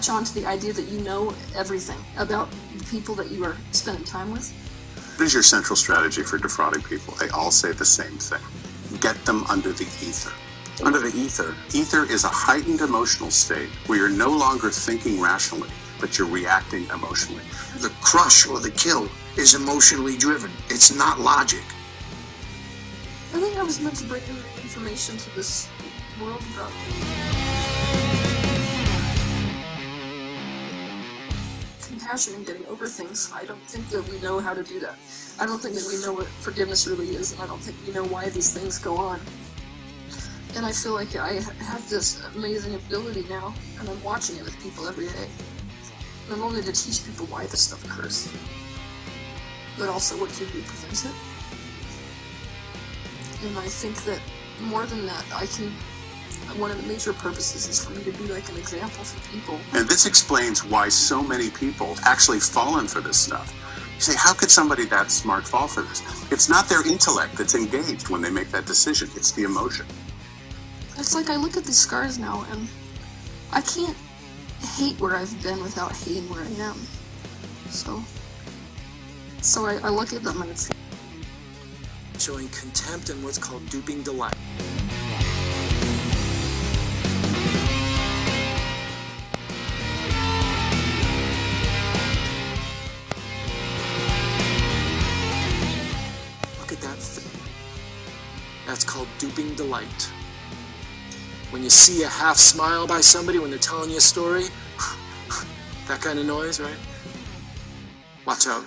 latch on to the idea that you know everything about the people that you are spending time with. What is your central strategy for defrauding people? They all say the same thing. Get them under the ether. Under the ether. Ether is a heightened emotional state where you're no longer thinking rationally, but you're reacting emotionally. The crush or the kill is emotionally driven. It's not logic. I think I was meant to bring in information to this world about compassion and getting over things. I don't think that we know how to do that. I don't think that we know what forgiveness really is, and I don't think we know why these things go on. And I feel like I have this amazing ability now, and I'm watching it with people every day. Not only to teach people why this stuff occurs, but also what can do to prevent it. And I think that more than that, one of the major purposes is for me to be like an example for people. And this explains why so many people actually fallen for this stuff. You say, how could somebody that smart fall for this? It's not their intellect that's engaged when they make that decision, it's the emotion. It's like I look at these scars now, and I can't hate where I've been without hating where I am. So I look at them and it's showing contempt and what's called duping delight. Look at that thing. That's called duping delight. When you see a half smile by somebody when they're telling you a story, that kind of noise, right? Watch out.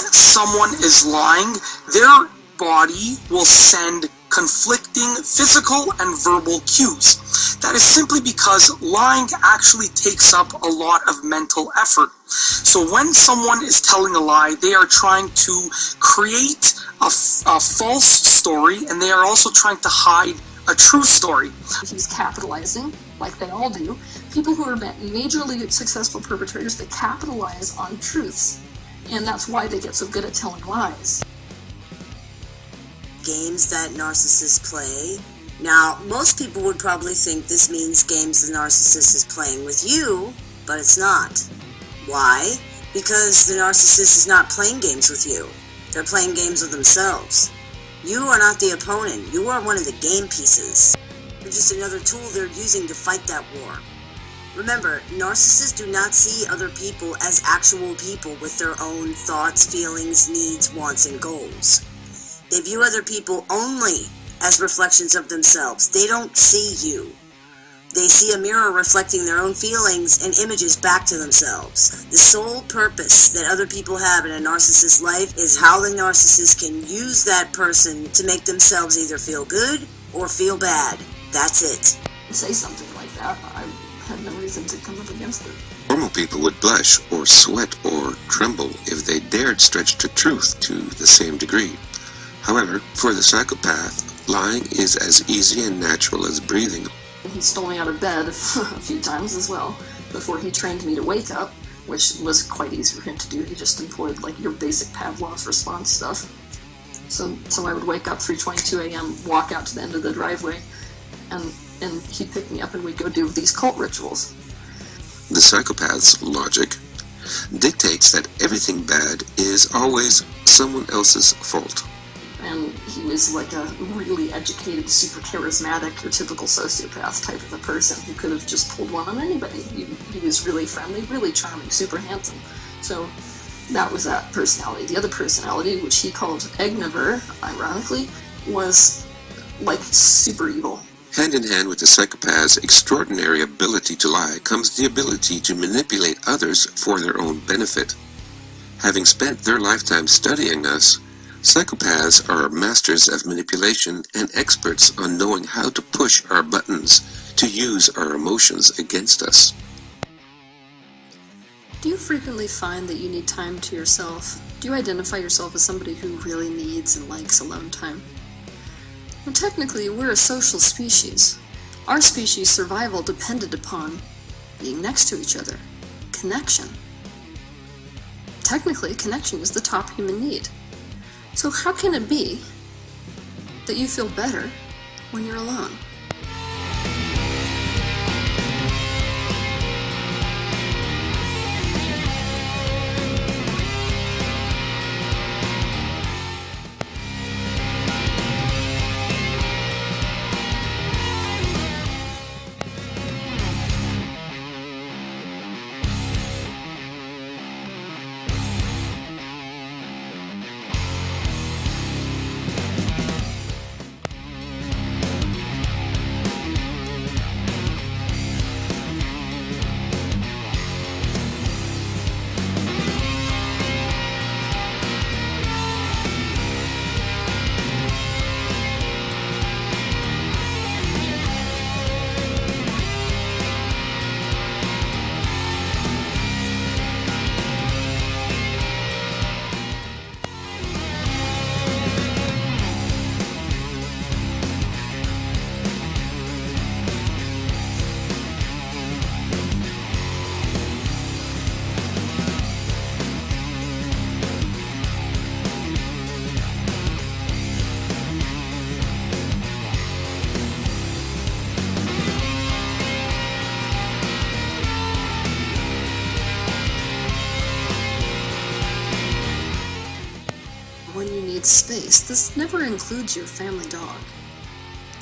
If someone is lying, their body will send conflicting physical and verbal cues. That is simply because lying actually takes up a lot of mental effort. So when someone is telling a lie, they are trying to create a false story, and they are also trying to hide a true story. He's capitalizing, like they all do. People who are majorly successful perpetrators, they capitalize on truths. And that's why they get so good at telling lies. Games that narcissists play. Now, most people would probably think this means games the narcissist is playing with you, but it's not. Why? Because the narcissist is not playing games with you. They're playing games with themselves. You are not the opponent. You are one of the game pieces. You're just another tool they're using to fight that war. Remember, narcissists do not see other people as actual people with their own thoughts, feelings, needs, wants, and goals. They view other people only as reflections of themselves. They don't see you. They see a mirror reflecting their own feelings and images back to themselves. The sole purpose that other people have in a narcissist's life is how the narcissist can use that person to make themselves either feel good or feel bad. That's it. Say something like that, I had no reason to come up against it. Normal people would blush or sweat or tremble if they dared stretch to truth to the same degree. However, for the psychopath, lying is as easy and natural as breathing. He stole me out of bed a few times as well, before he trained me to wake up, which was quite easy for him to do. He just employed like your basic Pavlov's response stuff. So I would wake up 3:22 a.m., walk out to the end of the driveway, and he'd pick me up and we'd go do these cult rituals. The psychopath's logic dictates that everything bad is always someone else's fault. And he was like a really educated, super charismatic, your typical sociopath type of a person who could have just pulled one on anybody. He was really friendly, really charming, super handsome. So that was that personality. The other personality, which he called Ignover, ironically, was like super evil. Hand in hand with the psychopath's extraordinary ability to lie comes the ability to manipulate others for their own benefit. Having spent their lifetime studying us, psychopaths are masters of manipulation and experts on knowing how to push our buttons to use our emotions against us. Do you frequently find that you need time to yourself? Do you identify yourself as somebody who really needs and likes alone time? Well, technically, we're a social species. Our species' survival depended upon being next to each other. Connection. Technically, connection is the top human need. So how can it be that you feel better when you're alone? needs space, this never includes your family dog,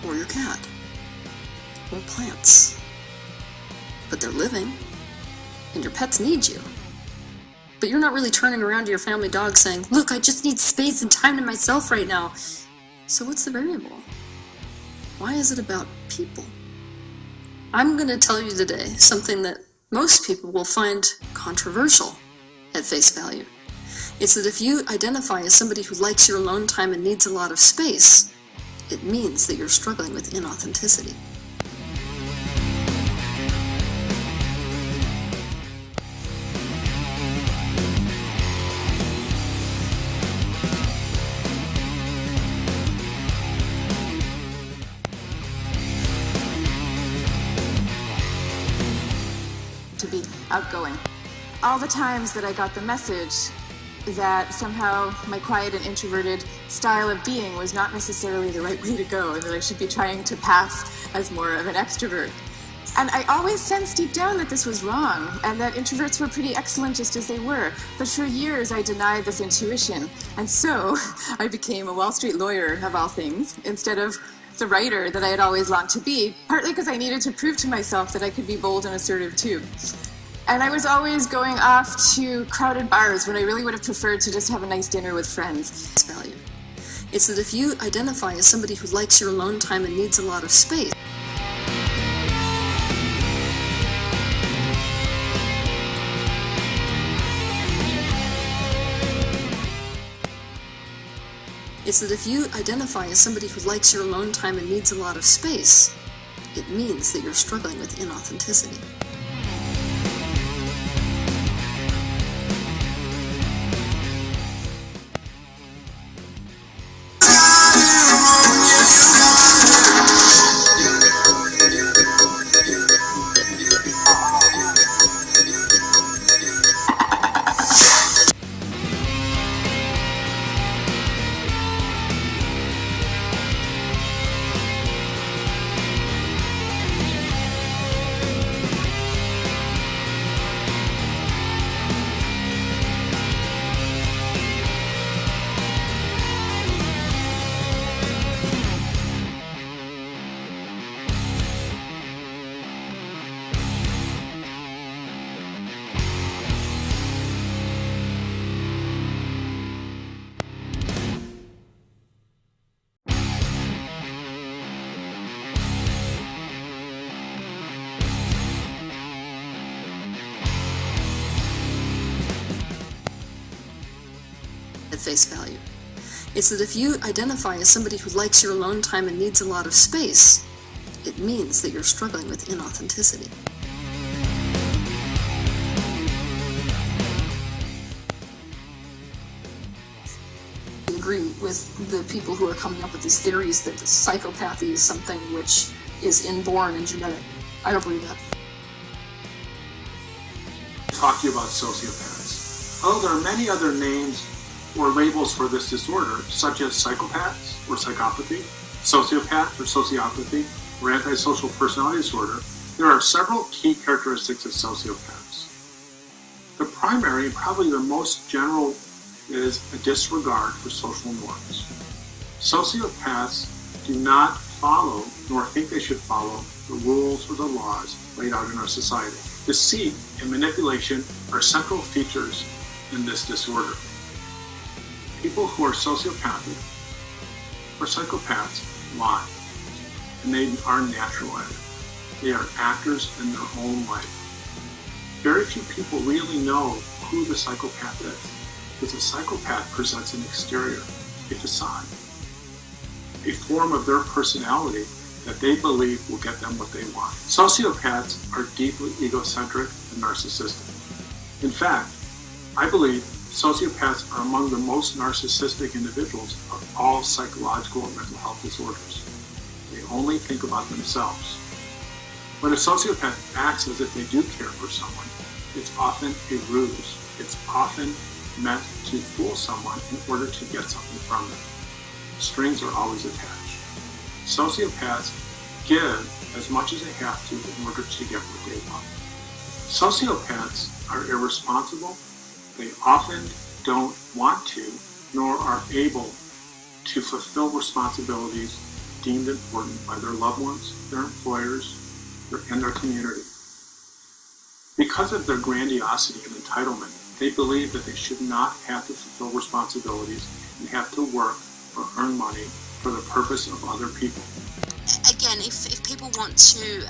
or your cat, or plants. But they're living, and your pets need you. But you're not really turning around to your family dog saying, "Look, I just need space and time to myself right now." So what's the variable? Why is it about people? I'm going to tell you today something that most people will find controversial at face value. It's that if you identify as somebody who likes your alone time and needs a lot of space, it means that you're struggling with inauthenticity. To be outgoing. All the times that I got the message that somehow my quiet and introverted style of being was not necessarily the right way to go, and that I should be trying to pass as more of an extrovert. And I always sensed deep down that this was wrong, and that introverts were pretty excellent just as they were. But for years I denied this intuition, and so I became a Wall Street lawyer, of all things, instead of the writer that I had always longed to be, partly because I needed to prove to myself that I could be bold and assertive too. And I was always going off to crowded bars when I really would have preferred to just have a nice dinner with friends. Value. It's that if you identify as somebody who likes your alone time and needs a lot of space, it's that if you identify as somebody who likes your alone time and needs a lot of space, it means that you're struggling with inauthenticity. At face value. It's that if you identify as somebody who likes your alone time and needs a lot of space, it means that you're struggling with inauthenticity. I agree with the people who are coming up with these theories that psychopathy is something which is inborn and genetic. I don't believe that. Talk to you about sociopaths. Oh, there are many other names or labels for this disorder, such as psychopaths or psychopathy, sociopath or sociopathy, or antisocial personality disorder. There are several key characteristics of sociopaths. The primary, and probably the most general, is a disregard for social norms. Sociopaths do not follow, nor think they should follow, the rules or the laws laid out in our society. Deceit and manipulation are central features in this disorder. People who are sociopathic or psychopaths lie, and they are natural at it. They are actors in their own life. Very few people really know who the psychopath is, because a psychopath presents an exterior, a facade, a form of their personality that they believe will get them what they want. Sociopaths are deeply egocentric and narcissistic. In fact, I believe sociopaths are among the most narcissistic individuals of all psychological and mental health disorders. They only think about themselves. When a sociopath acts as if they do care for someone, it's often a ruse. It's often meant to fool someone in order to get something from them. Strings are always attached. Sociopaths give as much as they have to in order to get what they want. Sociopaths are irresponsible. They often don't want to, nor are able to fulfill responsibilities deemed important by their loved ones, their employers, and their community. Because of their grandiosity and entitlement, they believe that they should not have to fulfill responsibilities and have to work or earn money for the purpose of other people. Again, if people want to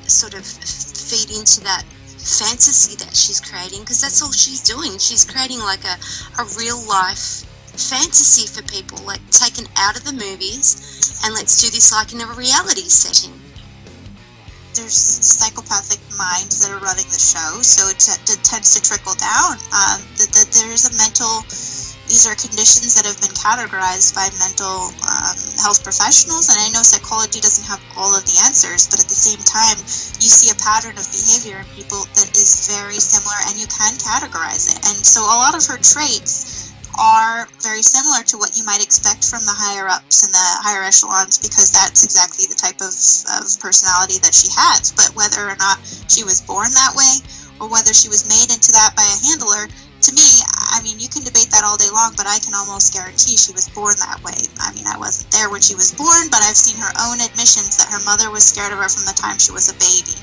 sort of feed into that fantasy that she's creating, because that's all she's doing, she's creating like a real life fantasy for people, like taken out of the movies, and let's do this like in a reality setting. There's psychopathic minds that are running the show, so it tends to trickle down. That there's a mental, these are conditions that have been categorized by mental health professionals, and I know psychology doesn't have all of the answers, but at the same time, you see a pattern of behavior in people that is very similar, and you can categorize it. And so a lot of her traits are very similar to what you might expect from the higher ups and the higher echelons, because that's exactly the type of personality that she has. But whether or not she was born that way, or whether she was made into that by a handler, to me, I mean, you can debate that all day long, but I can almost guarantee she was born that way. I mean, I wasn't there when she was born, but I've seen her own admissions that her mother was scared of her from the time she was a baby.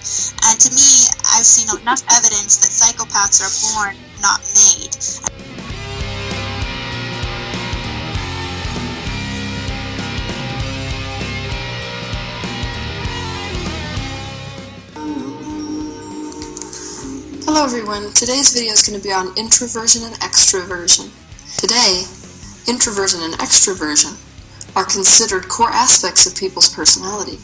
And to me, I've seen enough evidence that psychopaths are born, not made. Hello everyone, today's video is going to be on introversion and extroversion. Today, introversion and extroversion are considered core aspects of people's personality.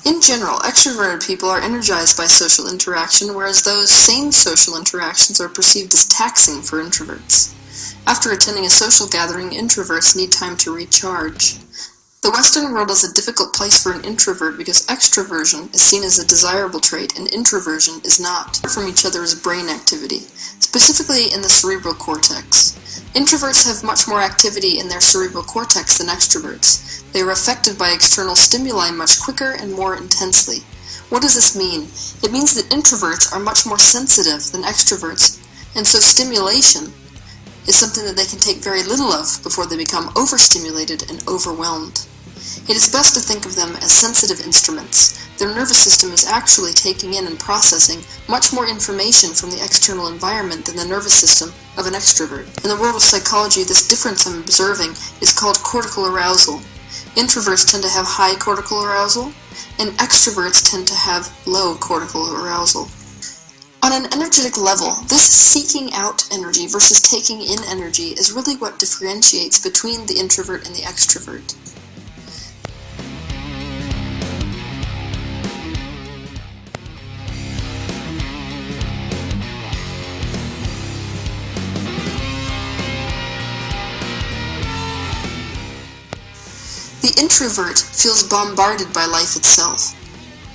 In general, extroverted people are energized by social interaction, whereas those same social interactions are perceived as taxing for introverts. After attending a social gathering, introverts need time to recharge. The Western world is a difficult place for an introvert because extroversion is seen as a desirable trait and introversion is not. From each other is brain activity, specifically in the cerebral cortex. Introverts have much more activity in their cerebral cortex than extroverts. They are affected by external stimuli much quicker and more intensely. What does this mean? It means that introverts are much more sensitive than extroverts, and so stimulation is something that they can take very little of before they become overstimulated and overwhelmed. It is best to think of them as sensitive instruments. Their nervous system is actually taking in and processing much more information from the external environment than the nervous system of an extrovert. In the world of psychology, this difference I'm observing is called cortical arousal. Introverts tend to have high cortical arousal, and extroverts tend to have low cortical arousal. On an energetic level, this seeking out energy versus taking in energy is really what differentiates between the introvert and the extrovert. The introvert feels bombarded by life itself.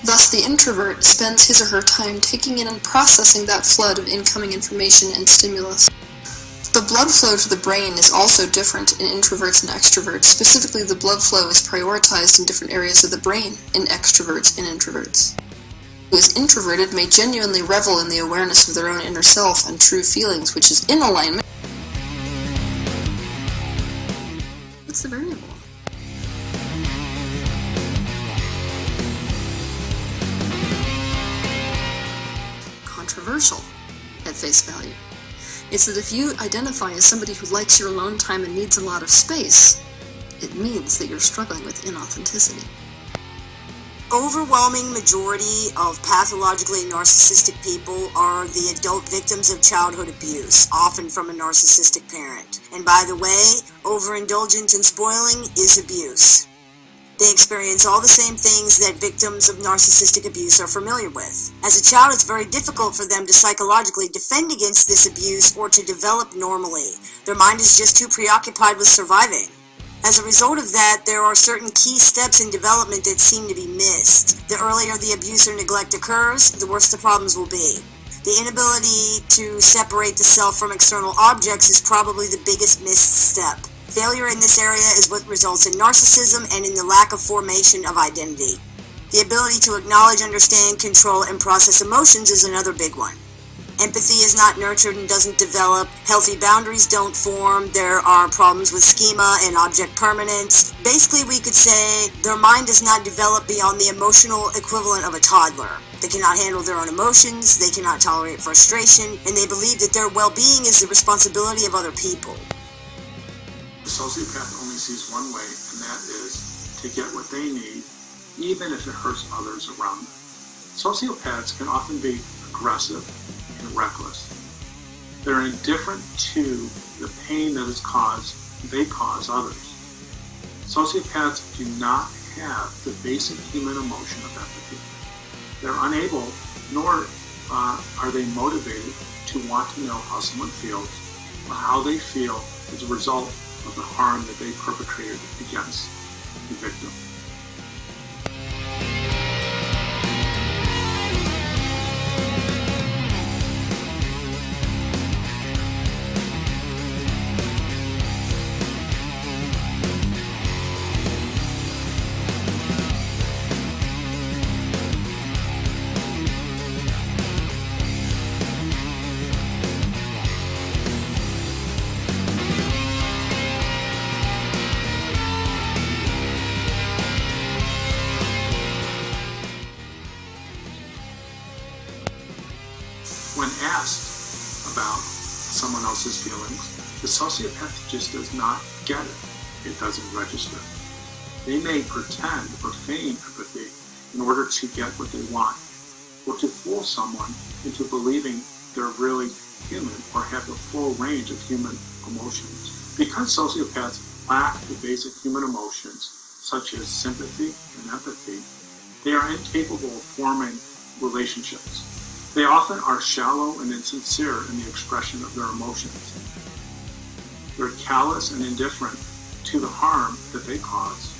Thus, the introvert spends his or her time taking in and processing that flood of incoming information and stimulus. The blood flow to the brain is also different in introverts and extroverts. Specifically, the blood flow is prioritized in different areas of the brain in extroverts and introverts. Who is introverted may genuinely revel in the awareness of their own inner self and true feelings, which is in alignment. What's the variable? Controversial at face value. It's that if you identify as somebody who likes your alone time and needs a lot of space, it means that you're struggling with inauthenticity. Overwhelming majority of pathologically narcissistic people are the adult victims of childhood abuse, often from a narcissistic parent. And by the way, overindulgence and spoiling is abuse. They experience all the same things that victims of narcissistic abuse are familiar with. As a child, it's very difficult for them to psychologically defend against this abuse or to develop normally. Their mind is just too preoccupied with surviving. As a result of that, there are certain key steps in development that seem to be missed. The earlier the abuse or neglect occurs, the worse the problems will be. The inability to separate the self from external objects is probably the biggest missed step. Failure in this area is what results in narcissism and in the lack of formation of identity. The ability to acknowledge, understand, control, and process emotions is another big one. Empathy is not nurtured and doesn't develop. Healthy boundaries don't form. There are problems with schema and object permanence. Basically, we could say their mind does not develop beyond the emotional equivalent of a toddler. They cannot handle their own emotions, they cannot tolerate frustration, and they believe that their well-being is the responsibility of other people. The sociopath only sees one way, and that is to get what they need, even if it hurts others around them. Sociopaths can often be aggressive and reckless. They're indifferent to the pain that they cause others. Sociopaths do not have the basic human emotion of empathy. They're unable, nor are they motivated to want to know how someone feels or how they feel as a result of the harm that they perpetrated against the victim. When asked about someone else's feelings, the sociopath just does not get it. It doesn't register. They may pretend or feign empathy in order to get what they want, or to fool someone into believing they're really human or have the full range of human emotions. Because sociopaths lack the basic human emotions, such as sympathy and empathy, they are incapable of forming relationships. They often are shallow and insincere in the expression of their emotions. They're callous and indifferent to the harm that they cause.